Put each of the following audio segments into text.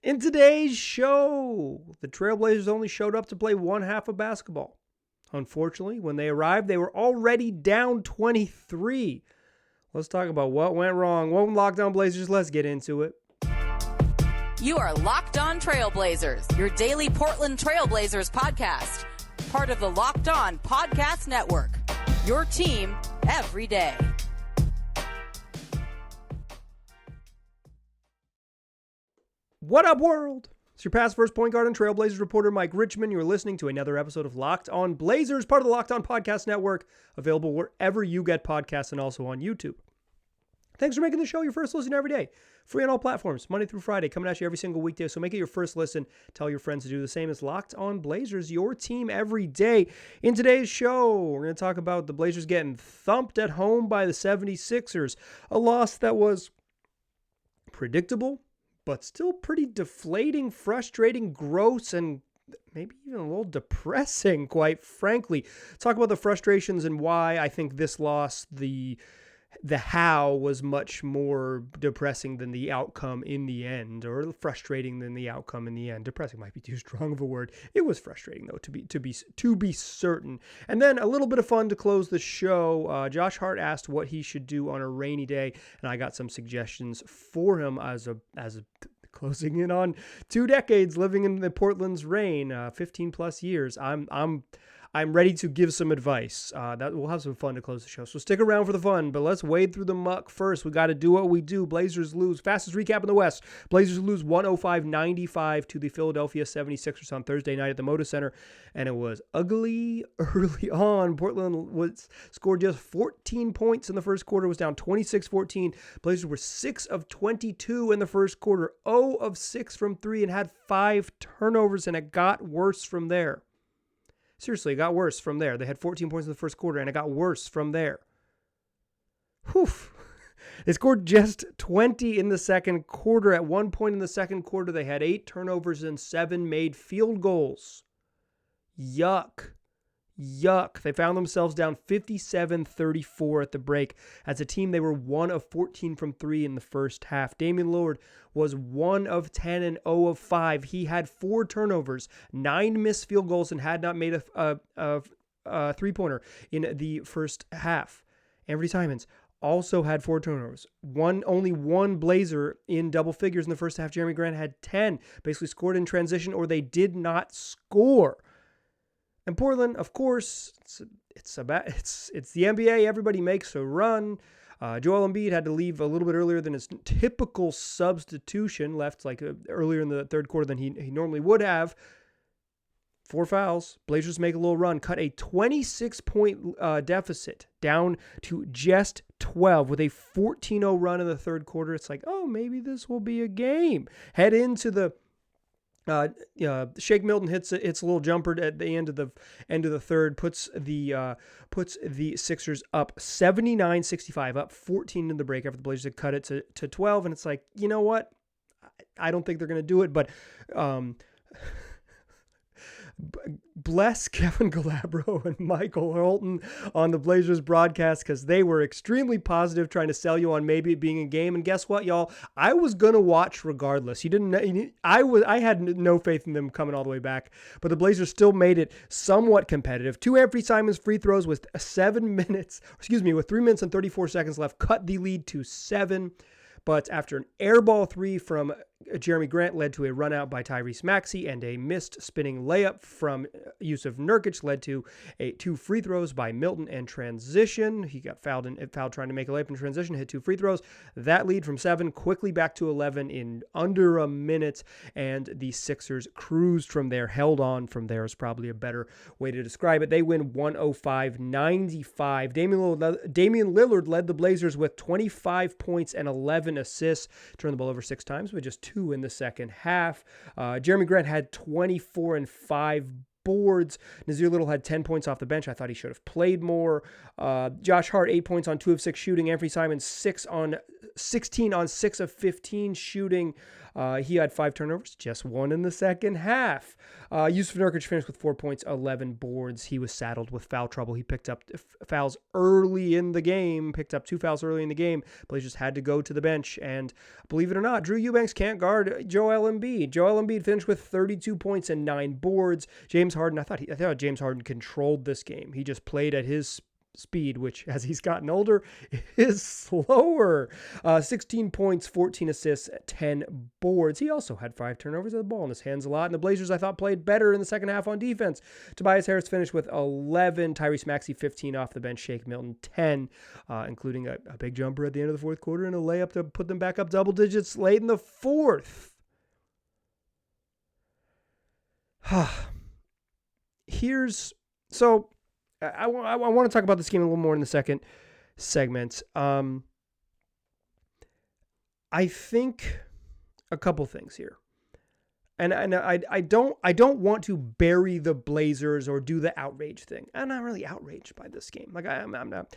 In today's show, the Trailblazers only showed up to play one half of basketball. Unfortunately, when they arrived, they were already down 23. Let's talk about what went wrong. Welcome, Locked On Blazers. Let's get into it. You are Locked On Trailblazers, your daily Portland Trailblazers podcast. Part of the Locked On Podcast Network, your team every day. What up, world? It's your past first point guard and Trailblazers reporter, Mike Richmond. You're listening to another episode of Locked On Blazers, part of the Locked On Podcast Network, available wherever you get podcasts and also on YouTube. Thanks for making the show your first listen every day. Free on all platforms, Monday through Friday, coming at you every single weekday. So make it your first listen. Tell your friends to do the same. As Locked On Blazers, your team every day. In today's show, we're going to talk about the Blazers getting thumped at home by the 76ers. A loss that was predictable, but still pretty deflating, frustrating, gross, and maybe even a little depressing, quite frankly. Talk about the frustrations and why I think this loss, the how was much more depressing than the outcome in the end, or frustrating than the outcome in the end. Depressing might be too strong of a word. It was frustrating though, to be certain. And then a little bit of fun to close the show. Josh Hart asked what he should do on a rainy day, and I got some suggestions for him as a closing in on 2 decades living in the Portland's rain, 15 plus years. I'm ready to give some advice. That we'll have some fun to close the show. So stick around for the fun, but let's wade through the muck first. We got to do what we do. Blazers lose. Fastest recap in the West. Blazers lose 105-95 to the Philadelphia 76ers on Thursday night at the Moda Center, and it was ugly early on. Portland scored just 14 points in the first quarter, was down 26-14. Blazers were 6 of 22 in the first quarter, 0 of 6 from 3, and had 5 turnovers, and it got worse from there. Seriously, it got worse from there. They had 14 points in the first quarter, and it got worse from there. Whew. They scored just 20 in the second quarter. At one point in the second quarter, they had 8 turnovers and 7 made field goals. Yuck. They found themselves down 57-34 at the break. As a team, they were 1 of 14 from 3 in the first half. Damian Lillard was 1 of 10 and 0 of 5. He had 4 turnovers, 9 missed field goals, and had not made a three-pointer in the first half. Anthony Simons also had 4 turnovers. Only one Blazer in double figures in the first half. Jeremy Grant had 10, basically scored in transition, or they did not score. And Portland, of course, it's the NBA. Everybody makes a run. Joel Embiid had to leave a little bit earlier than his typical substitution, left earlier in the third quarter than he normally would have. 4 fouls. Blazers make a little run, cut a 26-point deficit down to just 12 with a 14-0 run in the third quarter. It's like, oh, maybe this will be a game. Head into the Shake Milton hits a little jumper at the end of the third, puts the Sixers up 79-65, up 14 in the break after the Blazers had cut it to 12, and it's like, you know what? I don't think they're going to do it, but bless Kevin Galabro and Michael Holton on the Blazers broadcast, because they were extremely positive, trying to sell you on maybe it being a game. And guess what, y'all? I was gonna watch regardless. I had no faith in them coming all the way back, but the Blazers still made it somewhat competitive. 2 Anthony Simons free throws with 3 minutes and 34 seconds left, cut the lead to 7. But after an airball 3 from Jeremy Grant led to a run out by Tyrese Maxey, and a missed spinning layup from Yusuf Nurkic led to 2 free throws by Milton and transition. He got fouled trying to make a layup in transition, hit 2 free throws. That lead from 7 quickly back to 11 in under a minute, and the Sixers cruised from there, held on from there is probably a better way to describe it. They win 105-95. Damian Lillard led the Blazers with 25 points and 11 assists, turned the ball over 6 times, but just 2 in the second half. Jeremy Grant had 24 and 5 boards. Nazir Little had 10 points off the bench. I thought he should have played more. Josh Hart, 8 points on 2 of 6 shooting. Anthony Simons, 16 on 6 of 15 shooting. He had 5 turnovers, just 1 in the second half. Yusuf Nurkic finished with 4 points, 11 boards. He was saddled with foul trouble. He picked up fouls early in the game, picked up 2 fouls early in the game. Blazers had to go to the bench, and believe it or not, Drew Eubanks can't guard Joel Embiid. Joel Embiid finished with 32 points and 9 boards. James Harden, I thought James Harden controlled this game. He just played at his speed, which as he's gotten older is slower. 16 points, 14 assists, 10 boards. He also had 5 turnovers of the ball in his hands a lot. And the Blazers, I thought, played better in the second half on defense. Tobias Harris finished with 11, Tyrese Maxey 15 off the bench, Shake Milton 10, including a big jumper at the end of the fourth quarter and a layup to put them back up double digits late in the fourth. I want to talk about this game a little more in the second segment. I think a couple things here, and I don't want to bury the Blazers or do the outrage thing. I'm not really outraged by this game. Like I'm not.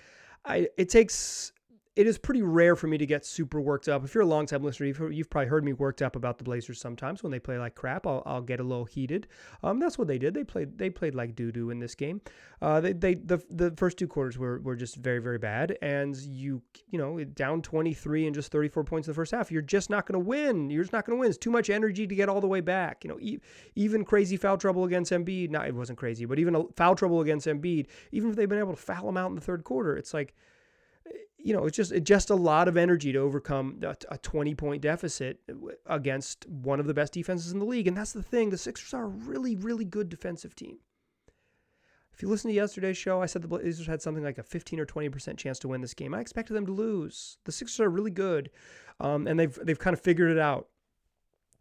It is pretty rare for me to get super worked up. If you're a longtime listener, you've probably heard me worked up about the Blazers sometimes. When they play like crap, I'll get a little heated. That's what they did. They played like doo-doo in this game. The first 2 quarters were just very, very bad. And you know, down 23 and just 34 points in the first half, you're just not going to win. You're just not going to win. It's too much energy to get all the way back. You know, even crazy foul trouble against Embiid. No, it wasn't crazy, but even a foul trouble against Embiid, even if they've been able to foul him out in the third quarter, it's like, you know, it's just a lot of energy to overcome a 20-point deficit against one of the best defenses in the league. And that's the thing. The Sixers are a really, really good defensive team. If you listen to yesterday's show, I said the Blazers had something like a 15 or 20% chance to win this game. I expected them to lose. The Sixers are really good, and they've kind of figured it out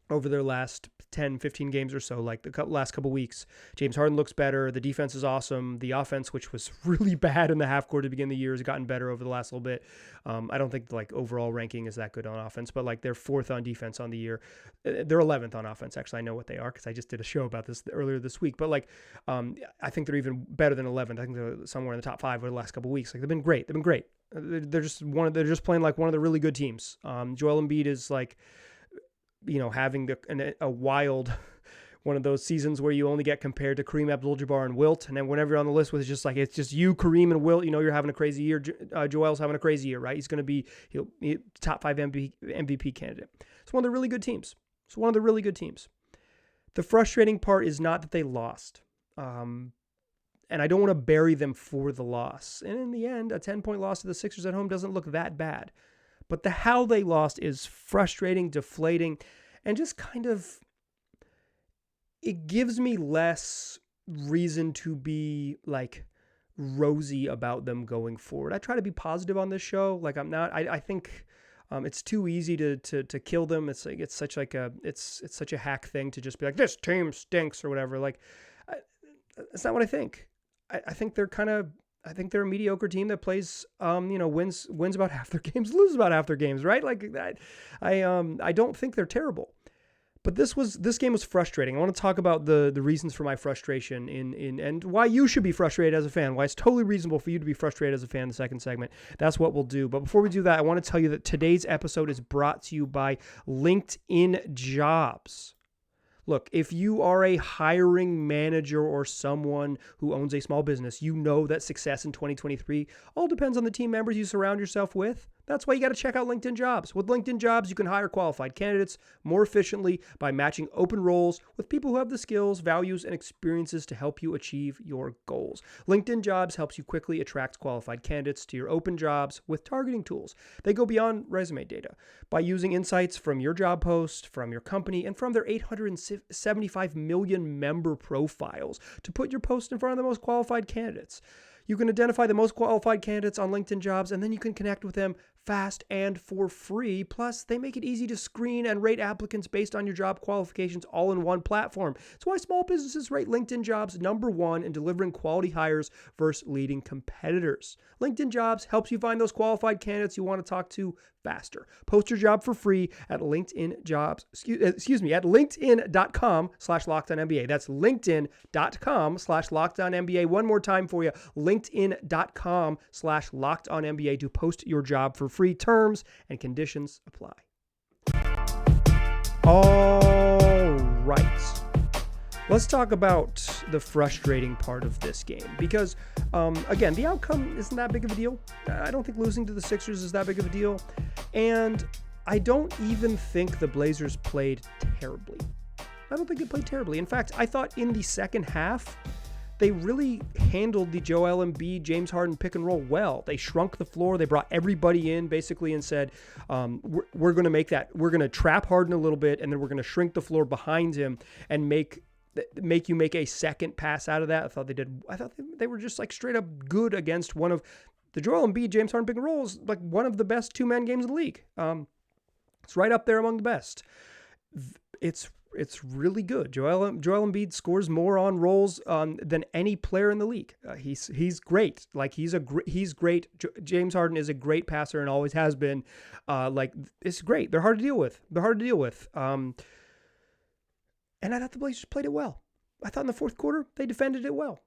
over their last 10, 15 games or so, like the last couple weeks. James Harden looks better. The defense is awesome. The offense, which was really bad in the half court to begin the year, has gotten better over the last little bit. I don't think like overall ranking is that good on offense, but like they're 4th on defense on the year. They're 11th on offense. Actually, I know what they are because I just did a show about this earlier this week. But like, I think they're even better than 11th. I think they're somewhere in the top 5 over the last couple weeks. Like they've been great. They're just playing like one of the really good teams. Joel Embiid is like, you know, having a wild one of those seasons where you only get compared to Kareem Abdul-Jabbar and Wilt, and then whenever you're on the list with it's just you, Kareem, and Wilt, you know you're having a crazy year. Joel's having a crazy year, right? He's going to be he'll top 5 MVP candidate. It's one of the really good teams. The frustrating part is not that they lost, and I don't want to bury them for the loss. And in the end, a 10-point loss to the Sixers at home doesn't look that bad. But the how they lost is frustrating, deflating, and just kind of, it gives me less reason to be like rosy about them going forward. I try to be positive on this show. Like I'm not, I think it's too easy to kill them. It's like, it's such a hack thing to just be like, this team stinks or whatever. Like, it's not what I think. I think they're a mediocre team that plays, wins about half their games, loses about half their games, right? Like that. I don't think they're terrible, but this game was frustrating. I want to talk about the reasons for my frustration and why you should be frustrated as a fan, why it's totally reasonable for you to be frustrated as a fan in the second segment. That's what we'll do. But before we do that, I want to tell you that today's episode is brought to you by LinkedIn Jobs. Look, if you are a hiring manager or someone who owns a small business, you know that success in 2023 all depends on the team members you surround yourself with. That's why you got to check out LinkedIn Jobs. With LinkedIn Jobs, you can hire qualified candidates more efficiently by matching open roles with people who have the skills, values, and experiences to help you achieve your goals. LinkedIn Jobs helps you quickly attract qualified candidates to your open jobs with targeting tools. They go beyond resume data by using insights from your job post, from your company, and from their 875 million member profiles to put your post in front of the most qualified candidates. You can identify the most qualified candidates on LinkedIn Jobs, and then you can connect with them fast and for free. Plus, they make it easy to screen and rate applicants based on your job qualifications all in one platform. It's why small businesses rate LinkedIn Jobs #1 in delivering quality hires versus leading competitors. LinkedIn Jobs helps you find those qualified candidates you want to talk to faster. Post your job for free at LinkedIn Jobs, at linkedin.com/LockedOnNBA. That's linkedin.com/LockedOnNBA. One more time for you, linkedin.com/LockedOnNBA to post your job for free. Terms and conditions apply. All right. Let's talk about the frustrating part of this game because, again, the outcome isn't that big of a deal. I don't think losing to the Sixers is that big of a deal. And I don't even think the Blazers played terribly. I don't think they played terribly. In fact, I thought in the second half, they really handled the Joel Embiid, James Harden pick and roll well. They shrunk the floor. They brought everybody in basically and said, we're going to make that. We're going to trap Harden a little bit, and then we're going to shrink the floor behind him and make you make a second pass out of that. I thought they were just like straight up good against one of the Joel Embiid, James Harden pick and rolls, like one of the best two-man games in the league. It's right up there among the best. It's really good. Joel Embiid scores more on rolls than any player in the league. He's great. Like he's great. James Harden is a great passer and always has been. It's great. They're hard to deal with. And I thought the Blazers played it well. I thought in the fourth quarter, they defended it well.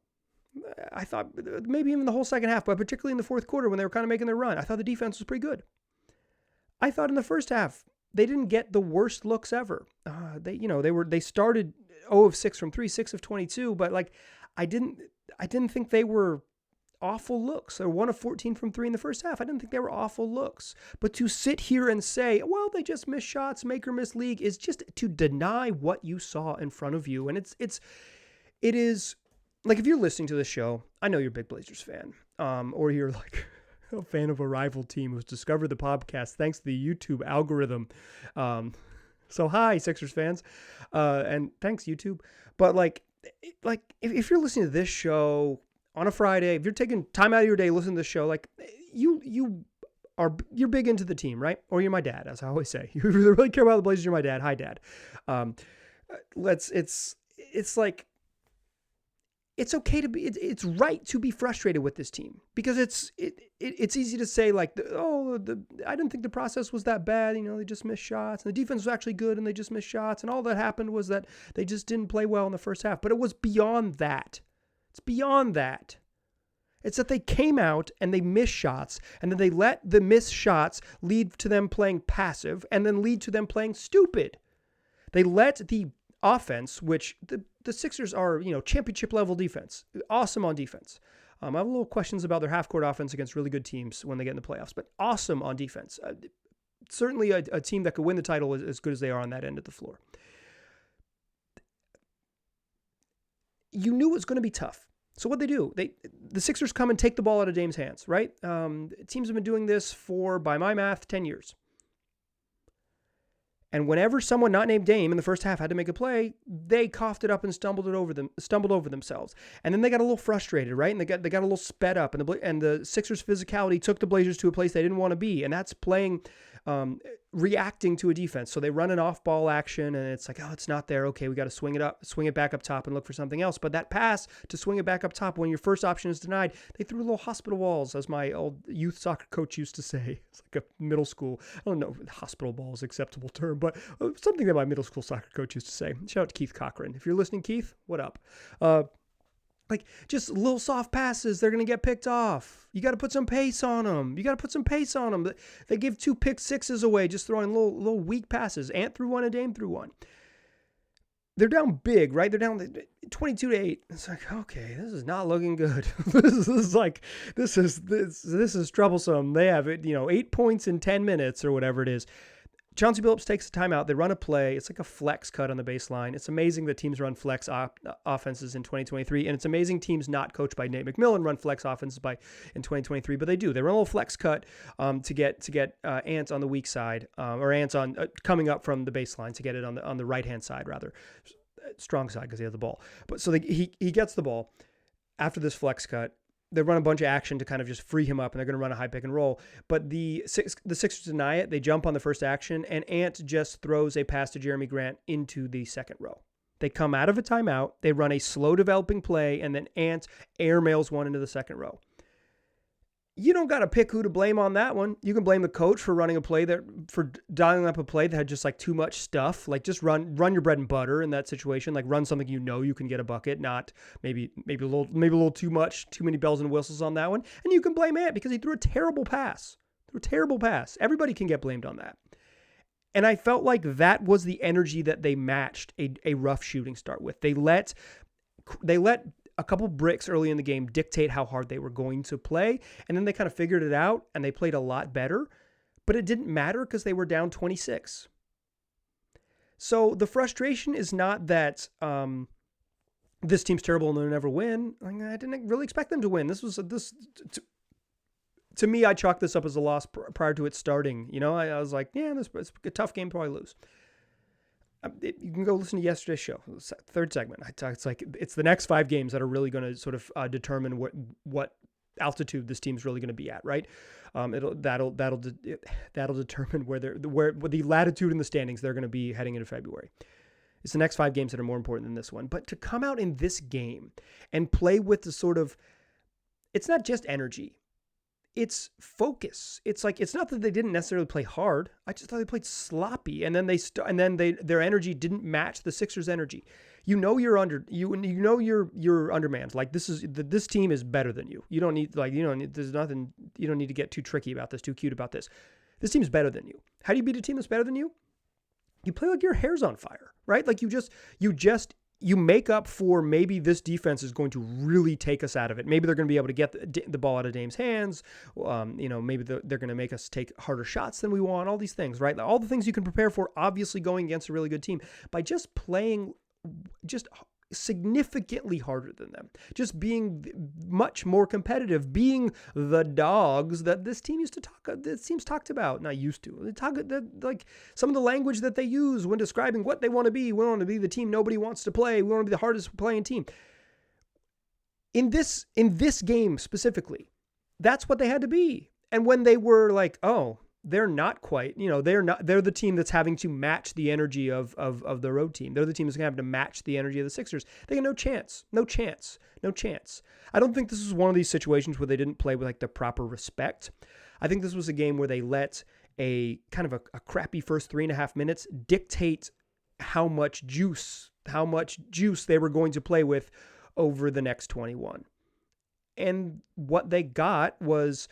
I thought maybe even the whole second half, but particularly in the fourth quarter when they were kind of making their run, I thought the defense was pretty good. I thought in the first half, they didn't get the worst looks ever. They started 0 of 6 from 3, 6 of 22, but like I didn't think they were awful looks. They're 1 of 14 from 3 in the first half. I didn't think they were awful looks. But to sit here and say, well, they just missed shots, make or miss league, is just to deny what you saw in front of you. And it is like, if you're listening to this show, I know you're a big Blazers fan, or you're like a fan of a rival team who's discovered the podcast thanks to the YouTube algorithm. So hi, Sixers fans, and thanks YouTube. But like if you're listening to this show on a Friday, if you're taking time out of your day listening to the show, like you're big into the team, right? Or you're my dad, as I always say. You really care about the Blazers, you're my dad. Hi, Dad. It's like, it's okay to be, it's right to be frustrated with this team because it's easy to say like, I didn't think the process was that bad. They just missed shots and the defense was actually good and they just missed shots. And all that happened was that they just didn't play well in the first half, but it was beyond that. It's beyond that. It's that they came out and they missed shots and then they let the missed shots lead to them playing passive and then lead to them playing stupid. They let the offense, which the Sixers are, championship level defense, awesome on defense. I have a little questions about their half court offense against really good teams when they get in the playoffs, but awesome on defense. Certainly a team that could win the title as good as they are on that end of the floor. You knew it was going to be tough. So what they do, the Sixers come and take the ball out of Dame's hands, right? Teams have been doing this for, by my math, 10 years. And whenever someone not named Dame in the first half had to make a play, they coughed it up and stumbled over themselves. And then they got a little frustrated, right? And they got a little sped up. And the Sixers' physicality took the Blazers to a place they didn't want to be. And that's playing, reacting to a defense. So they run an off-ball action, and it's like, it's not there. Okay, we got to swing it back up top and look for something else. But that pass to swing it back up top when your first option is denied, they threw little hospital balls, as my old youth soccer coach used to say. It's like a middle school. I don't know if hospital ball is an acceptable term, but something that my middle school soccer coach used to say. Shout out to Keith Cochran. If you're listening, Keith, what up? Like just little soft passes, they're going to get picked off. You got to put some pace on them. They give 2 pick sixes away, just throwing little weak passes. Ant threw one and Dame threw one. They're down big, right? They're down 22-8. It's like, okay, this is not looking good. This is troublesome. They have 8 points in 10 minutes or whatever it is. Chauncey Billups takes a timeout. They run a play. It's like a flex cut on the baseline. It's amazing that teams run flex offenses in 2023, and it's amazing teams not coached by Nate McMillan run flex offenses in 2023, but they do. They run a little flex cut to get Ant on the weak side, or Ant on coming up from the baseline to get it on the right hand side rather, strong side because he has the ball. But so he gets the ball after this flex cut. They run a bunch of action to kind of just free him up, and they're going to run a high pick and roll. But the Sixers deny it. They jump on the first action, and Ant just throws a pass to Jeremy Grant into the second row. They come out of a timeout. They run a slow developing play, and then Ant airmails one into the second row. You don't got to pick who to blame on that one. You can blame the coach for running a play for dialing up a play that had just like too much stuff. Like just run your bread and butter in that situation. Like run something you can get a bucket, not maybe a little too much, too many bells and whistles on that one. And you can blame Ant because he threw a terrible pass. Everybody can get blamed on that. And I felt like that was the energy that they matched a rough shooting start with. They let a couple bricks early in the game dictate how hard they were going to play. And then they kind of figured it out and they played a lot better. But it didn't matter because they were down 26. So the frustration is not that this team's terrible and they'll never win. I didn't really expect them to win. To me, I chalked this up as a loss prior to it starting. I was like, yeah, it's a tough game, probably lose. You can go listen to yesterday's show, third segment. It's the next 5 games that are really going to sort of determine what altitude this team's really going to be at, right? That'll determine where the latitude in the standings they're going to be heading into February. It's the next 5 games that are more important than this one. But to come out in this game and play with the sort of, it's not just energy. It's focus. It's like, it's not that they didn't necessarily play hard. I just thought they played sloppy, and then their energy didn't match the Sixers' energy. You're undermanned. Like this team is better than you. You don't need there's nothing. You don't need to get too tricky about this, too cute about this. This team's better than you. How do you beat a team that's better than you? You play like your hair's on fire, right? Like you make up for maybe this defense is going to really take us out of it. Maybe they're going to be able to get the ball out of Dame's hands. Maybe they're going to make us take harder shots than we want. All these things, right? All the things you can prepare for, obviously going against a really good team by just playing just significantly harder than them, just being much more competitive, being the dogs that this team's talked about. Not used to. They talk like some of the language that they use when describing what they want to be. We want to be the team nobody wants to play. We want to be the hardest playing team. In this game specifically, that's what they had to be. And when they were like, oh, they're not quite, they're the team that's having to match the energy of the road team. They're the team that's going to have to match the energy of the Sixers. They got no chance. I don't think this was one of these situations where they didn't play with like the proper respect. I think this was a game where they let a kind of a crappy first 3.5 minutes dictate how much juice they were going to play with over the next 21. And what they got was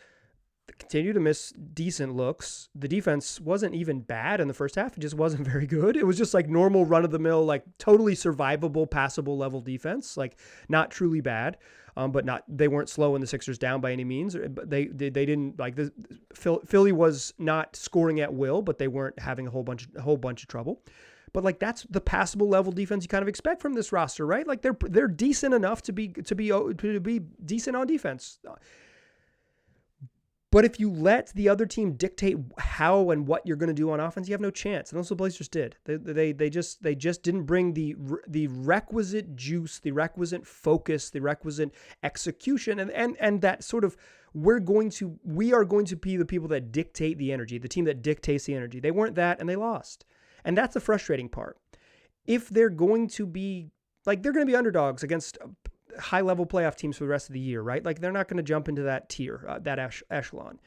continue to miss decent looks. The defense wasn't even bad in the first half. It just wasn't very good. It was just like normal run-of-the-mill, like totally survivable, passable level defense, like not truly bad, but they weren't slowing the Sixers down by any means. But they didn't like the Philly was not scoring at will, but they weren't having a whole bunch of trouble. But like that's the passable level defense you kind of expect from this roster, right? Like they're decent enough to be decent on defense. But if you let the other team dictate how and what you're going to do on offense, you have no chance. And that's what the Blazers did. They just didn't bring the requisite juice, the requisite focus, the requisite execution, and that sort of we are going to be the people that dictate the energy, the team that dictates the energy. They weren't that, and they lost. And that's the frustrating part. If they're going to be underdogs against high-level playoff teams for the rest of the year, right? Like they're not going to jump into that tier, that echelon.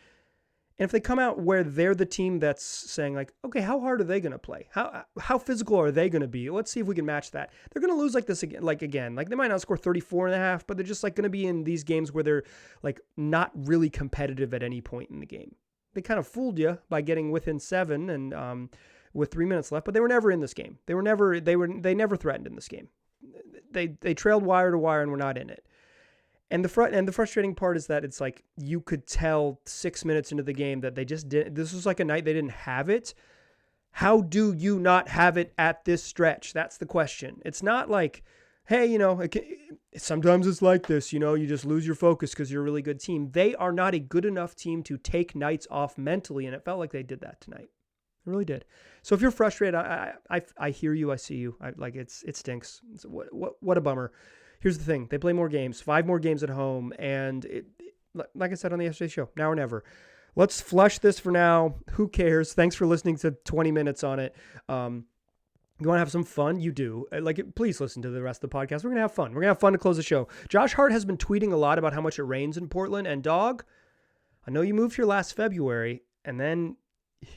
And if they come out where they're the team that's saying like, okay, how hard are they going to play? How physical are they going to be? Let's see if we can match that. They're going to lose like this again. Like they might not score 34.5, but they're just like going to be in these games where they're like not really competitive at any point in the game. They kind of fooled you by getting within 7 and with 3 minutes left, but they were never in this game. They never threatened in this game. They trailed wire to wire and were not in it. And the frustrating part is that it's like you could tell 6 minutes into the game that they just didn't. This was like a night they didn't have it. How do you not have it at this stretch? That's the question. It's not like, hey, sometimes it's like this. You just lose your focus because you're a really good team. They are not a good enough team to take nights off mentally, and it felt like they did that tonight. It really did. So if you're frustrated, I hear you. I see you. It stinks. What a bummer. Here's the thing. They play more games, 5 more games at home. And like I said on the yesterday's show, now or never. Let's flush this for now. Who cares? Thanks for listening to 20 minutes on it. You want to have some fun? You do. Please listen to the rest of the podcast. We're going to have fun. We're going to have fun to close the show. Josh Hart has been tweeting a lot about how much it rains in Portland. And dog, I know you moved here last February and then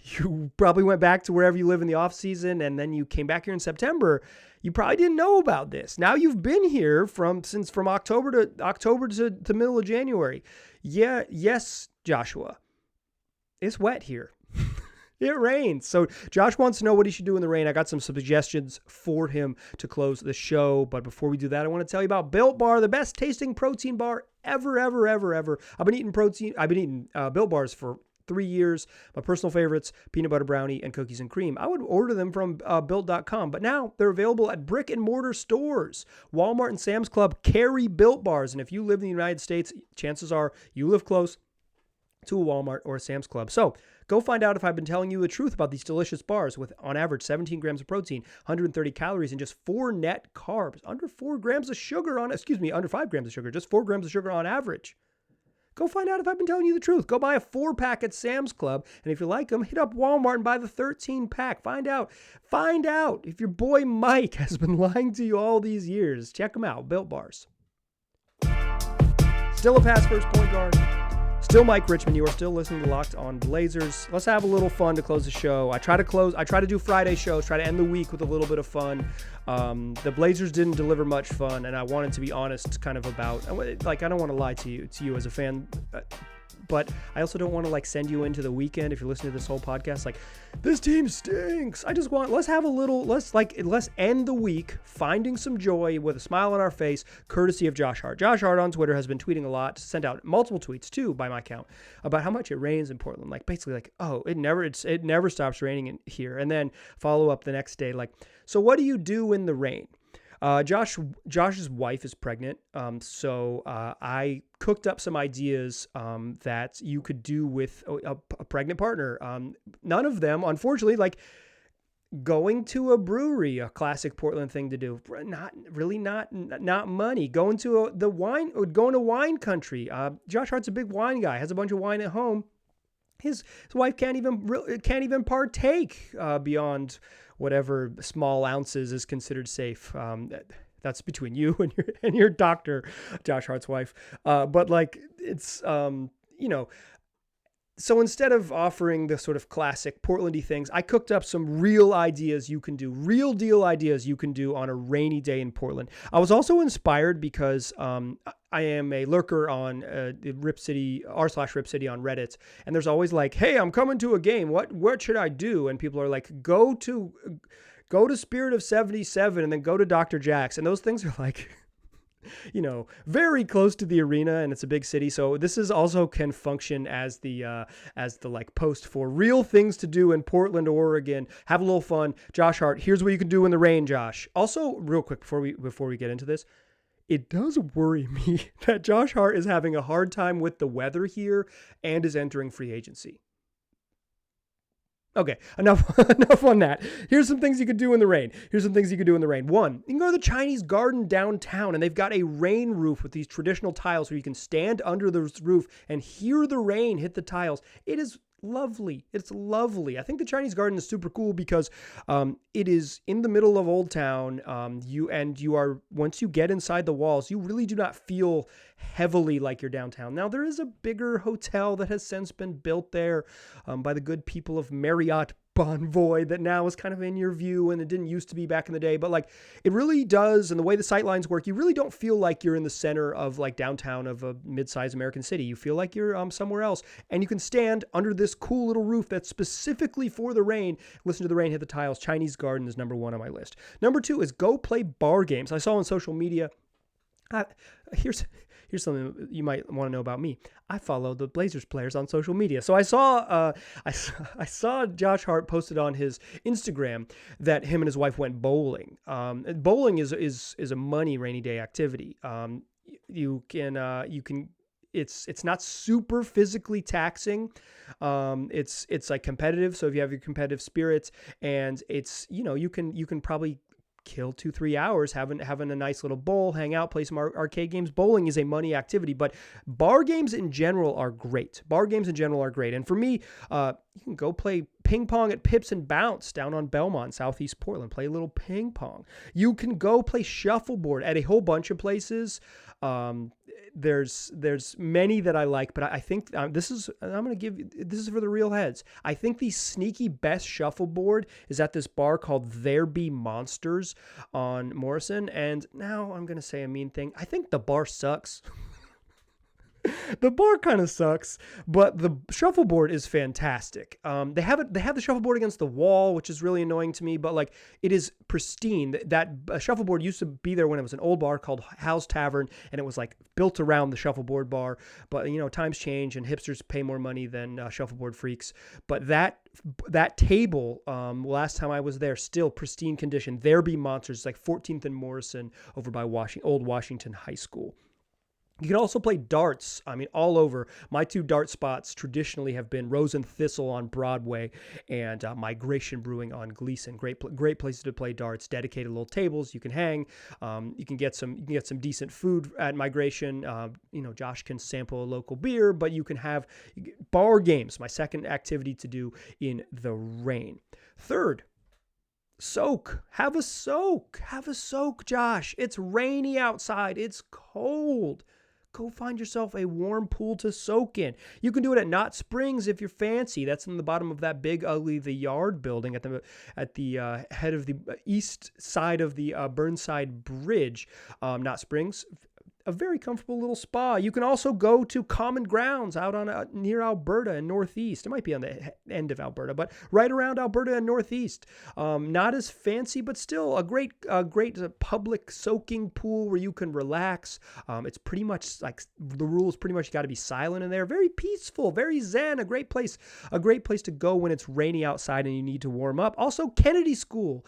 you probably went back to wherever you live in the off season, and then you came back here in September. You probably didn't know about this. Now you've been here from October to middle of January. Yeah, yes, Joshua. It's wet here. It rains. So Josh wants to know what he should do in the rain. I got some suggestions for him to close the show. But before we do that, I want to tell you about Built Bar, the best tasting protein bar ever. I've been eating Built Bars for 3 years. My personal favorites, peanut butter brownie and cookies and cream. I would order them from built.com, but now they're available at brick and mortar stores. Walmart and Sam's Club carry Built Bars. And if you live in the United States, chances are you live close to a Walmart or a Sam's Club. So go find out if I've been telling you the truth about these delicious bars with, on average, 17 grams of protein, 130 calories, and just 4 net carbs. Under 5 grams of sugar, just 4 grams of sugar on average. Go find out if I've been telling you the truth. Go buy a 4-pack at Sam's Club, and if you like them, hit up Walmart and buy the 13-pack. Find out if your boy Mike has been lying to you all these years. Check them out, Built Bars. Still a pass first point guard. Still Mike Richmond. You are still listening to Locked On Blazers. Let's have a little fun to close the show. I try to do Friday shows, try to end the week with a little bit of fun. The Blazers didn't deliver much fun, and I wanted to be honest kind of about, like, I don't want to lie to you as a fan, but I also don't want to like send you into the weekend if you're listening to this whole podcast like, this team stinks. Let's end the week finding some joy with a smile on our face, courtesy of Josh Hart. Josh Hart on Twitter has been tweeting a lot, sent out multiple tweets too, by my count, about how much it rains in Portland. Like basically like, oh, it never stops raining in here. And then follow up the next day like, so what do you do in the rain? Josh's wife is pregnant, so I cooked up some ideas that you could do with a pregnant partner. None of them, unfortunately, like going to a brewery, a classic Portland thing to do. Not money. Going to wine country. Josh Hart's a big wine guy. Has a bunch of wine at home. His wife can't even partake beyond whatever small ounces is considered safe. That's between you and your doctor, Josh Hart's wife. But like it's so instead of offering the sort of classic Portlandy things, I cooked up some real deal ideas you can do on a rainy day in Portland. I was also inspired because I am a lurker on Rip City, r/Rip City on Reddit, and there's always like, hey, I'm coming to a game. What should I do? And people are like, go to Spirit of 77 and then go to Dr. Jack's. And those things are like, very close to the arena, and it's a big city. So this is also can function as the like post for real things to do in Portland, Oregon. Have a little fun. Josh Hart, here's what you can do in the rain, Josh. Also, real quick before we get into this, it does worry me that Josh Hart is having a hard time with the weather here and is entering free agency. Okay, enough on that. Here's some things you could do in the rain. One, you can go to the Chinese Garden downtown, and they've got a rain roof with these traditional tiles where you can stand under the roof and hear the rain hit the tiles. It is lovely. It's lovely. I think the Chinese Garden is super cool because it is in the middle of Old Town. Once you get inside the walls, you really do not feel heavily like you're downtown. Now, there is a bigger hotel that has since been built there by the good people of Marriott Bonvoy that now is kind of in your view, and it didn't used to be back in the day, but like it really does. And the way the sight lines work, you really don't feel like you're in the center of like downtown of a mid-sized American city. You feel like you're somewhere else, and you can stand under this cool little roof that's specifically for the rain. Listen to the rain hit the tiles. Chinese Garden is number 1 on my list. Number 2 is go play bar games. I saw on social media. Here's something you might want to know about me. I follow the Blazers players on social media. So I saw Josh Hart posted on his Instagram that him and his wife went bowling. Bowling is a money rainy day activity. It's not super physically taxing. It's like competitive. So if you have your competitive spirits, and it's, you can probably kill 2-3 hours having a nice little bowl, hang out, play some arcade games. Bowling is a money activity, but bar games in general are great. And for me, you can go play ping pong at Pips and Bounce down on Belmont, Southeast Portland. Play a little ping pong. You can go play shuffleboard at a whole bunch of places. There's many that I like, but I think this is for the real heads. I think the sneaky best shuffleboard is at this bar called There Be Monsters on Morrison. And now I'm going to say a mean thing. I think the bar sucks. The bar kind of sucks, but the shuffleboard is fantastic. They have the shuffleboard against the wall, which is really annoying to me, but like it is pristine. That shuffleboard used to be there when it was an old bar called Hal's Tavern, and it was like built around the shuffleboard bar. But times change, and hipsters pay more money than shuffleboard freaks. But that table, last time I was there, still pristine condition. There be monsters, like 14th and Morrison over by Old Washington High School. You can also play darts. I mean, all over. My two dart spots traditionally have been Rose and Thistle on Broadway and Migration Brewing on Gleason. Great places to play darts. Dedicated little tables you can hang. You can get some decent food at Migration. Josh can sample a local beer, but you can have bar games. My second activity to do in the rain. Third, soak. Have a soak, Josh. It's rainy outside. It's cold. Go find yourself a warm pool to soak in. You can do it at Knott Springs if you're fancy. That's in the bottom of that big, ugly, the Yard building at the head of the east side of the Burnside Bridge. Knott Springs, a very comfortable little spa. You can also go to Common Grounds out on near Alberta and Northeast. It might be on the end of Alberta, but right around Alberta and Northeast. Not as fancy, but still a great public soaking pool where you can relax. It's pretty much like the rules. Pretty much you got to be silent in there. Very peaceful, very zen. A great place to go when it's rainy outside and you need to warm up. Also, Kennedy School,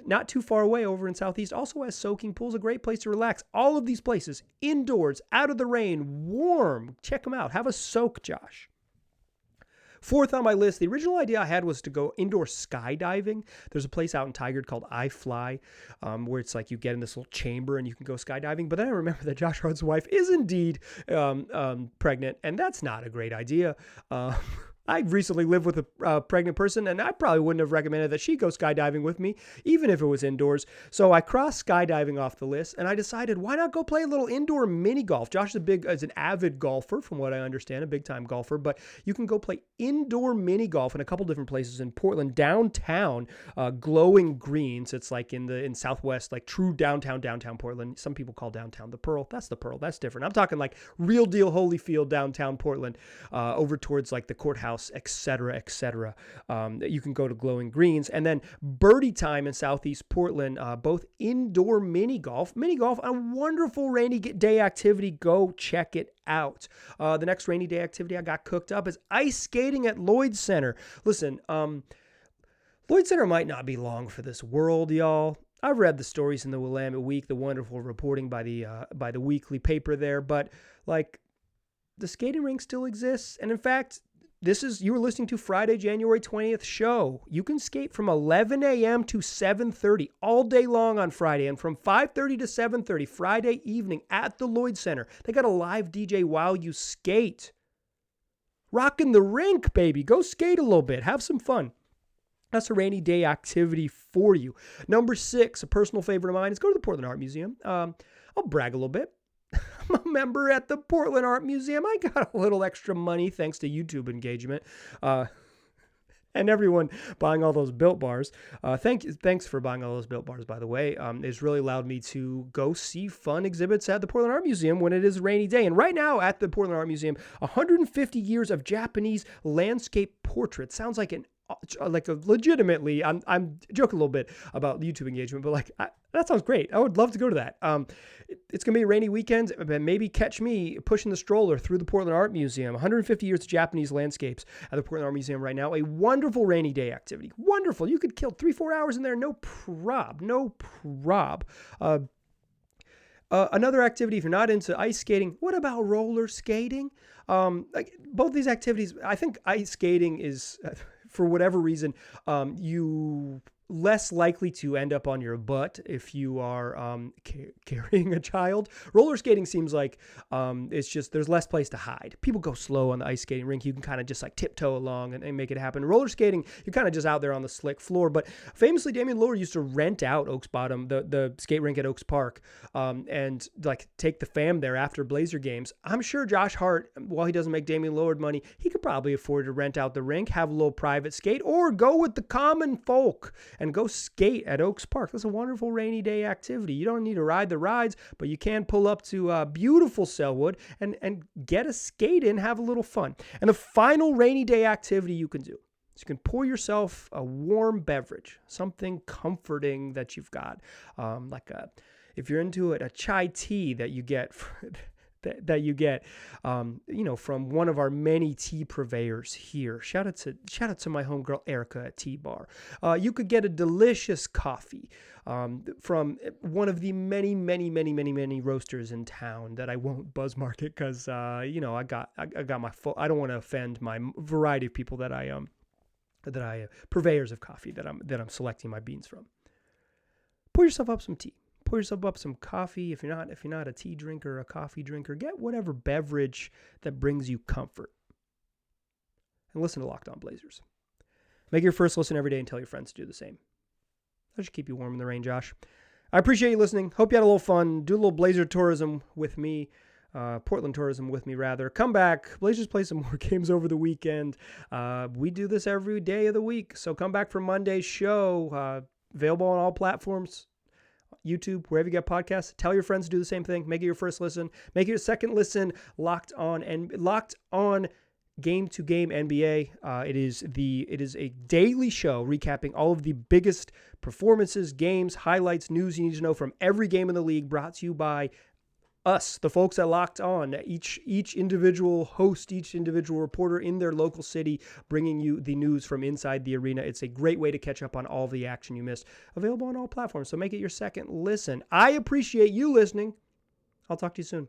not too far away over in Southeast, also has soaking pools. A great place to relax. All of these places. Indoors, out of the rain, warm. Check them out. Have a soak, Josh. Fourth on my list, the original idea I had was to go indoor skydiving. There's a place out in Tigard called iFly, where it's like you get in this little chamber and you can go skydiving. But then I remember that Josh Hart's wife is indeed pregnant, and that's not a great idea. I recently lived with a pregnant person, and I probably wouldn't have recommended that she go skydiving with me, even if it was indoors. So I crossed skydiving off the list, and I decided, why not go play a little indoor mini golf? Josh is an avid golfer, from what I understand, a big-time golfer, but you can go play indoor mini golf in a couple different places in Portland, downtown, Glowing Greens. It's like in Southwest, like true downtown Portland. Some people call downtown the Pearl. That's the Pearl. That's different. I'm talking like real deal Holyfield downtown Portland, over towards like the courthouse, etc. You can go to Glowing Greens, and then Birdie Time in Southeast Portland, both indoor mini golf, a wonderful rainy day activity. Go check it out. The next rainy day activity I got cooked up is ice skating at Lloyd Center. Listen, Lloyd Center might not be long for this world, y'all. I've read the stories in the Willamette Week, the wonderful reporting by the weekly paper there, but like the skating rink still exists, and in fact, you were listening to Friday, January 20th show. You can skate from 11 a.m. to 7:30 all day long on Friday, and from 5:30 to 7:30 Friday evening at the Lloyd Center. They got a live DJ while you skate. Rocking the rink, baby. Go skate a little bit. Have some fun. That's a rainy day activity for you. Number 6, a personal favorite of mine, is go to the Portland Art Museum. I'll brag a little bit. I'm a member at the Portland Art Museum. I got a little extra money thanks to YouTube engagement. And everyone buying all those Built Bars. Thanks for buying all those Built Bars, by the way. It's really allowed me to go see fun exhibits at the Portland Art Museum when it is a rainy day. And right now at the Portland Art Museum, 150 years of Japanese landscape portraits. Sounds like legitimately, I'm joking a little bit about the YouTube engagement, but that sounds great. I would love to go to that. It's going to be a rainy weekend, but maybe catch me pushing the stroller through the Portland Art Museum. 150 years of Japanese landscapes at the Portland Art Museum right now. A wonderful rainy day activity. Wonderful. You could kill 3-4 hours in there. No prob. Another activity, if you're not into ice skating, what about roller skating? Both these activities, I think ice skating is, for whatever reason, you less likely to end up on your butt if you are carrying a child. Roller skating seems like it's just, there's less place to hide. People go slow on the ice skating rink. You can kind of just like tiptoe along and make it happen. Roller skating, you're kind of just out there on the slick floor. But famously, Damian Lillard used to rent out Oaks Bottom, the skate rink at Oaks Park, and like take the fam there after Blazer games. I'm sure Josh Hart, while he doesn't make Damian Lillard money, he could probably afford to rent out the rink, have a little private skate, or go with the common folk and go skate at Oaks Park. That's a wonderful rainy day activity. You don't need to ride the rides, but you can pull up to beautiful Sellwood and get a skate in, have a little fun. And the final rainy day activity you can do is you can pour yourself a warm beverage, something comforting that you've got, if you're into it, a chai tea that you get from one of our many tea purveyors here. Shout out to my homegirl Erica at Tea Bar. You could get a delicious coffee from one of the many roasters in town that I won't buzz market because I got my full. I don't want to offend my variety of people that I purveyors of coffee that I'm selecting my beans from. Pour yourself up some tea. Pour yourself up some coffee. If you're not a tea drinker or a coffee drinker, get whatever beverage that brings you comfort. And listen to Locked On Blazers. Make your first listen every day and tell your friends to do the same. That should keep you warm in the rain, Josh. I appreciate you listening. Hope you had a little fun. Do a little Blazer tourism with me. Portland tourism with me, rather. Come back. Blazers play some more games over the weekend. We do this every day of the week. So come back for Monday's show. Available on all platforms. YouTube, wherever you get podcasts. Tell your friends to do the same thing. Make it your first listen. Make it your second listen. Locked On Game to Game NBA. It is a daily show recapping all of the biggest performances, games, highlights, news you need to know from every game in the league, brought to you by us, the folks at Locked On, each individual host, each individual reporter in their local city, bringing you the news from inside the arena. It's a great way to catch up on all the action you missed. Available on all platforms, so make it your second listen. I appreciate you listening. I'll talk to you soon.